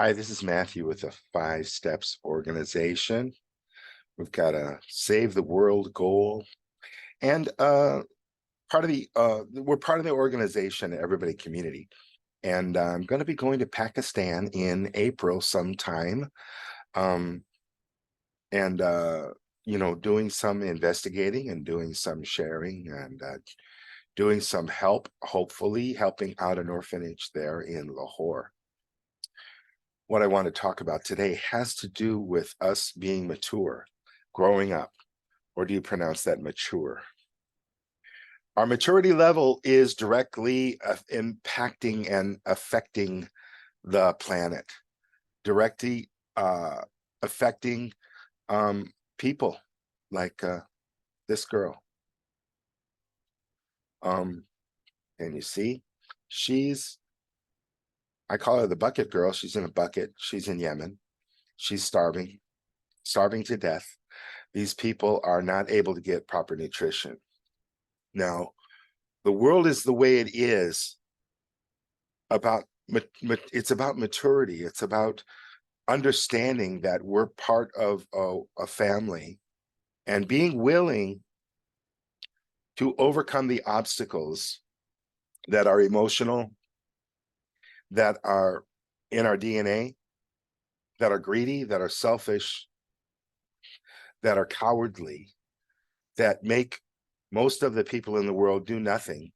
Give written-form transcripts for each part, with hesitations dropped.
Hi, this is Matthew with the Five Steps organization. We've got a save the world goal, and we're part of the organization, Everybody Community. And I'm going to be going to Pakistan in April sometime, um, and doing some investigating and doing some sharing and doing some help, hopefully helping out an orphanage there in Lahore. What I want to talk about today has to do with us being mature, growing up, or do you pronounce that mature? Our maturity level is directly impacting and affecting the planet, directly affecting people like this girl. And you see, I call her the bucket girl. She's in a bucket. She's in Yemen. She's starving to death. These people are not able to get proper nutrition. Now, the world is the way it is about it's about maturity. It's about understanding that we're part of a family and being willing to overcome the obstacles that are emotional, that are in our DNA, that are greedy, that are selfish, that are cowardly, that make most of the people in the world do nothing.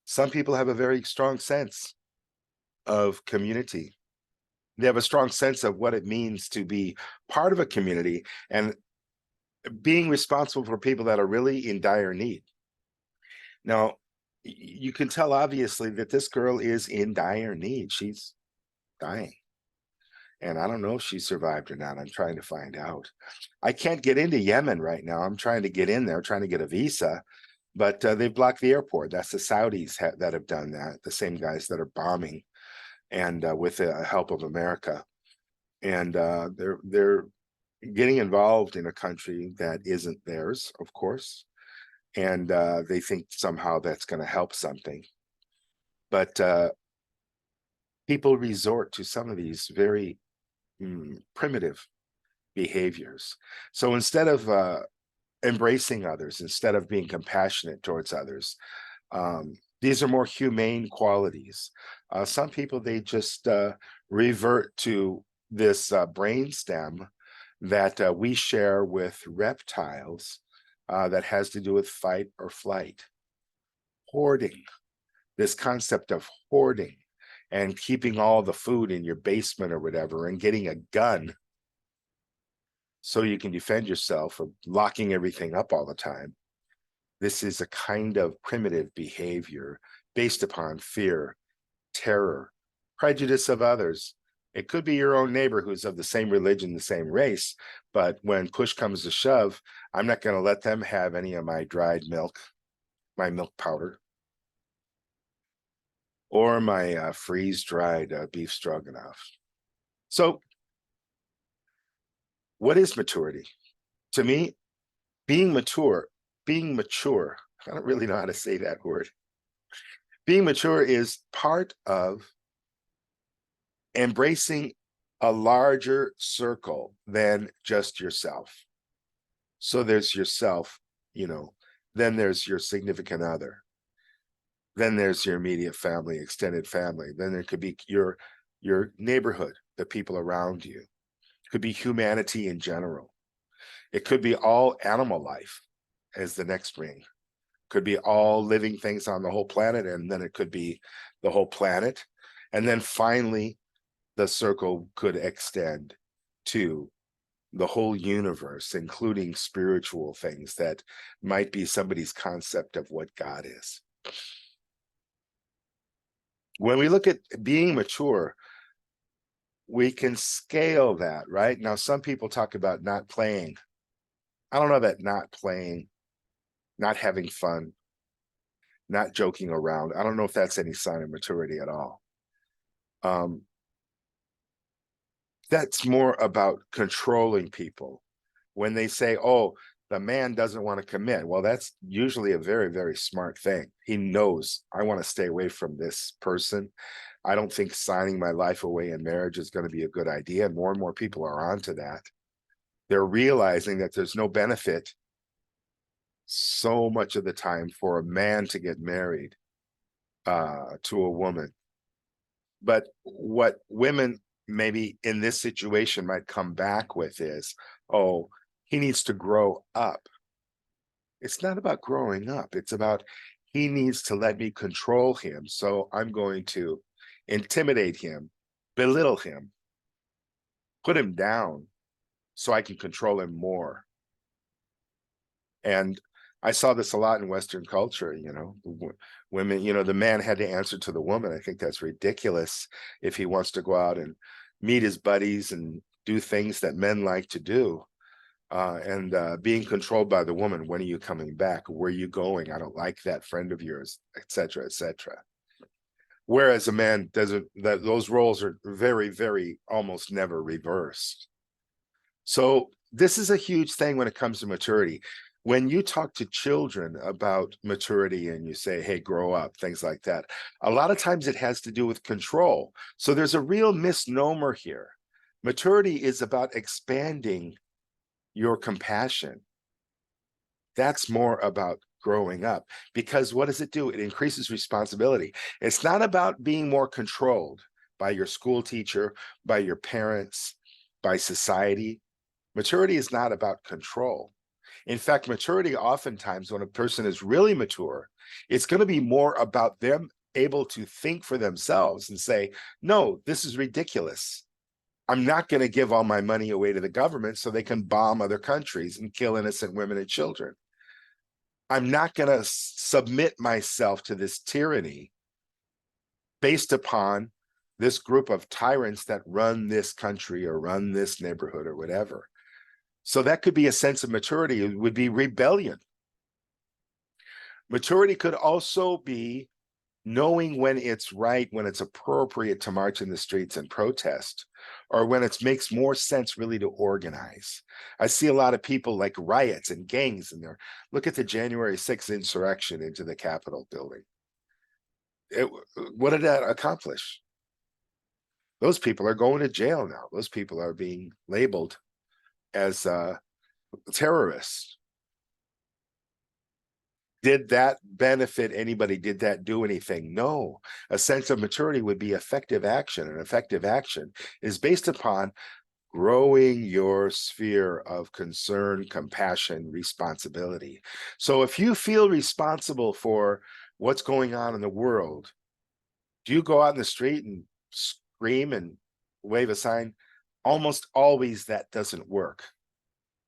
Some people have a very strong sense of community. They have a strong sense of what it means to be part of a community and being responsible for people that are really in dire need. Now, you can tell obviously that this girl is in dire need. She's dying. And I don't know if she survived or not. I'm trying to find out. I can't get into Yemen right now. I'm trying to get in there, trying to get a visa, but they've blocked the airport. That's the Saudis that have done that, the same guys that are bombing, and with the help of America. And they're getting involved in a country that isn't theirs, of course, and they think somehow that's going to help something. But people resort to some of these very primitive behaviors. So instead of embracing others, instead of being compassionate towards others, these are more humane qualities. Some people, they just revert to this brain stem that we share with reptiles that has to do with fight or flight. Hoarding, this concept of hoarding and keeping all the food in your basement or whatever and getting a gun so you can defend yourself, or locking everything up all the time. This is a kind of primitive behavior based upon fear, terror, prejudice of others. It could be your own neighbor who's of the same religion, the same race, but when push comes to shove, I'm not going to let them have any of my dried milk, my milk powder, or my freeze-dried beef stroganoff. So what is maturity? To me, being mature, I don't really know how to say that word. Being mature is part of embracing a larger circle than just yourself. So there's yourself, then there's your significant other. Then there's your immediate family, extended family. Then there could be your neighborhood, the people around you. It could be humanity in general. It could be all animal life as the next ring. Could be all living things on the whole planet, and then it could be the whole planet. And then finally, the circle could extend to the whole universe, including spiritual things that might be somebody's concept of what God is. When we look at being mature, we can scale that, right? Now, some people talk about not playing. I don't know that not playing, not having fun, not joking around. I don't know if that's any sign of maturity at all. That's more about controlling people. When they say, oh, The man doesn't want to commit. Well, that's usually a very, very smart thing. He knows, I want to stay away from this person. I don't think signing my life away in marriage is going to be a good idea. And more people are onto that. They're realizing that there's no benefit so much of the time for a man to get married to a woman. But what women maybe in this situation might come back with is, oh, he needs to grow up. It's not about growing up. It's about he needs to let me control him. So I'm going to intimidate him, belittle him, put him down so I can control him more. And I saw this a lot in Western culture, women, the man had to answer to the woman. I think that's ridiculous if he wants to go out and meet his buddies and do things that men like to do. And being controlled by the woman. When are you coming back? Where are you going? I don't like that friend of yours, etc., etc. Whereas a man doesn't, those roles are very, very almost never reversed. So this is a huge thing when it comes to maturity. When you talk to children about maturity and you say, hey, grow up, things like that, a lot of times it has to do with control. So there's a real misnomer here. Maturity is about expanding your compassion. That's more about growing up, because what does it do? It increases responsibility. It's not about being more controlled by your school teacher, by your parents, by society. Maturity is not about control. In fact, maturity, oftentimes when a person is really mature, it's going to be more about them able to think for themselves and say, no, this is ridiculous. I'm not going to give all my money away to the government so they can bomb other countries and kill innocent women and children. I'm not going to submit myself to this tyranny based upon this group of tyrants that run this country or run this neighborhood or whatever. So that could be a sense of maturity. It would be rebellion. Maturity could also be knowing when it's right, when it's appropriate to march in the streets and protest, or when it makes more sense really to organize. I see a lot of people like riots and gangs in there. Look at the January 6th insurrection into the Capitol building. What did that accomplish? Those people are going to jail now. Those people are being labeled as terrorists. Did that benefit anybody? Did that do anything? No. A sense of maturity would be effective action, and effective action is based upon growing your sphere of concern, compassion, responsibility. So if you feel responsible for what's going on in the world, do you go out in the street and scream and wave a sign? Almost always that doesn't work.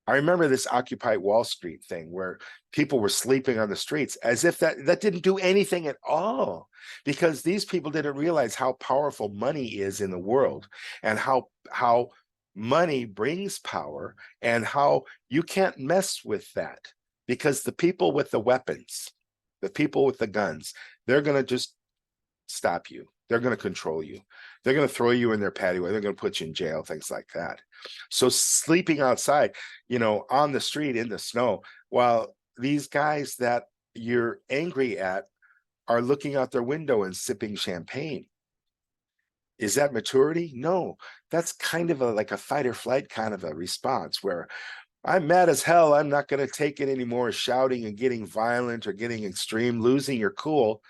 I remember this Occupy Wall Street thing where people were sleeping on the streets as if that didn't do anything at all, because these people didn't realize how powerful money is in the world, and how money brings power, and how you can't mess with that, because the people with the weapons, the people with the guns, they're going to just stop you. They're going to control you. They're going to throw you in their patio. They're going to put you in jail, things like that. So sleeping outside, on the street in the snow, while these guys that you're angry at are looking out their window and sipping champagne. Is that maturity? No, that's kind of like a fight or flight kind of a response where I'm mad as hell. I'm not going to take it anymore, shouting and getting violent or getting extreme, losing your cool.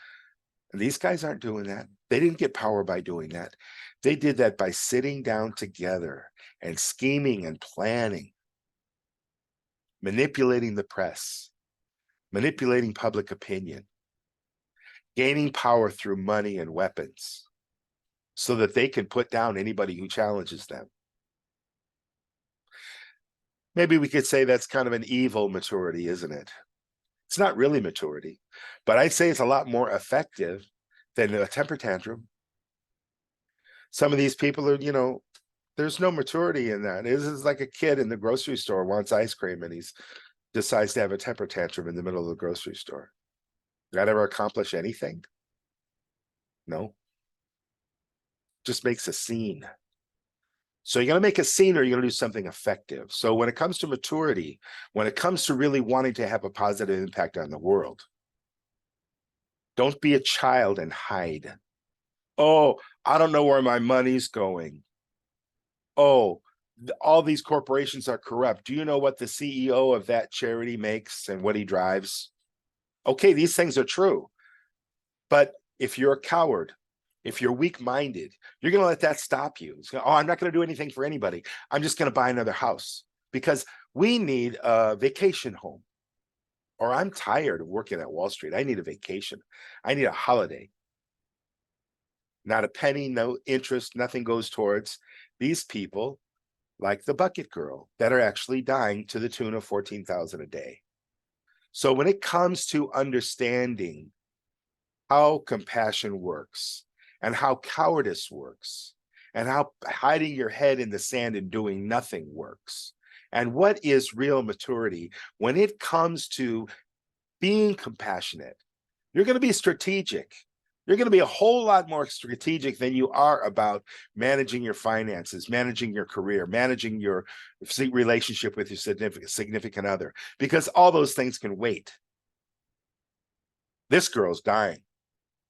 And these guys aren't doing that. They didn't get power by doing that. They did that by sitting down together and scheming and planning, manipulating the press, manipulating public opinion, gaining power through money and weapons so that they can put down anybody who challenges them. Maybe we could say that's kind of an evil maturity, isn't it? It's not really maturity, but I'd say it's a lot more effective than a temper tantrum. Some of these people are, there's no maturity in that. This is like a kid in the grocery store wants ice cream and he decides to have a temper tantrum in the middle of the grocery store. Did that ever accomplish anything? No. Just makes a scene. So you're going to make a scene or you're going to do something effective. So when it comes to maturity, when it comes to really wanting to have a positive impact on the world, don't be a child and hide. Oh, I don't know where my money's going. Oh, all these corporations are corrupt. Do you know what the CEO of that charity makes and what he drives? Okay, these things are true. But if you're a coward, if you're weak-minded, you're going to let that stop you. Oh, I'm not going to do anything for anybody. I'm just going to buy another house because we need a vacation home. Or I'm tired of working at Wall Street. I need a vacation. I need a holiday. Not a penny, no interest, nothing goes towards these people like the bucket girl that are actually dying to the tune of 14,000 a day. So when it comes to understanding how compassion works and how cowardice works and how hiding your head in the sand and doing nothing works, and what is real maturity when it comes to being compassionate, you're going to be strategic. You're going to be a whole lot more strategic than you are about managing your finances, managing your career, managing your relationship with your significant other, because all those things can wait. This girl's dying,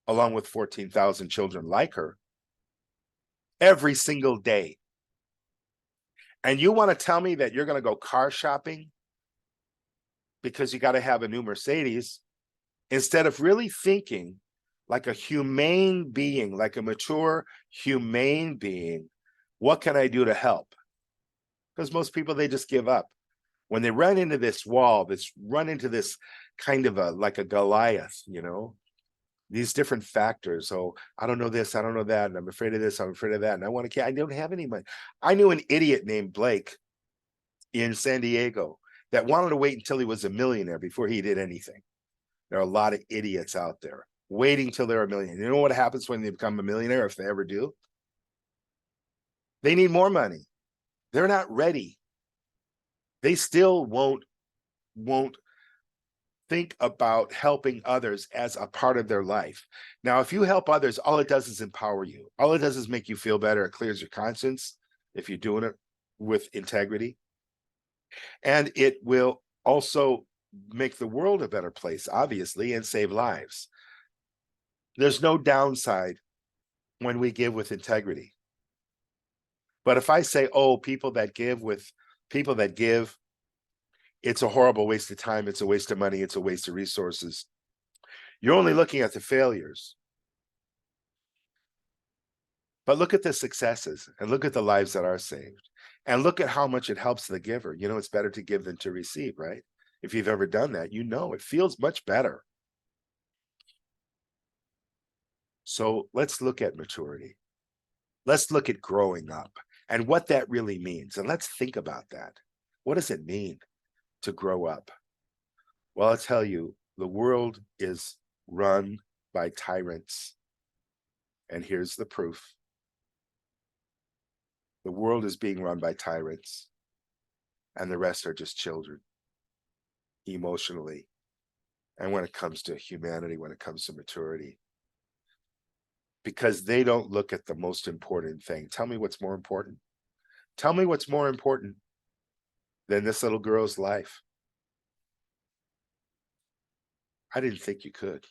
along with 14,000 children like her, every single day. And you want to tell me that you're going to go car shopping because you got to have a new Mercedes, instead of really thinking like a humane being, like a mature, humane being, what can I do to help? Because most people, they just give up. When they run into this wall, run into this kind of like a Goliath, these different factors. Oh, I don't know this, I don't know that, and I'm afraid of this, I'm afraid of that, and I don't have any money. I knew an idiot named Blake in San Diego that wanted to wait until he was a millionaire before he did anything. There are a lot of idiots out there waiting till they're a millionaire. You know what happens when they become a millionaire, if they ever do? They need more money. They're not ready. They still won't think about helping others as a part of their life. Now, if you help others, all it does is empower you. All it does is make you feel better. It clears your conscience if you're doing it with integrity. And it will also make the world a better place, obviously, and save lives. There's no downside when we give with integrity. But if I say, oh, people that give, it's a horrible waste of time, it's a waste of money, it's a waste of resources, you're only looking at the failures. But look at the successes and look at the lives that are saved and look at how much it helps the giver. It's better to give than to receive, right? If you've ever done that, it feels much better. So let's look at maturity. Let's look at growing up and what that really means. And let's think about that. What does it mean to grow up? Well, I'll tell you, the world is run by tyrants. And here's the proof. The world is being run by tyrants, and the rest are just children, emotionally. And when it comes to humanity, when it comes to maturity, because they don't look at the most important thing. Tell me what's more important. Tell me what's more important than this little girl's life. I didn't think you could.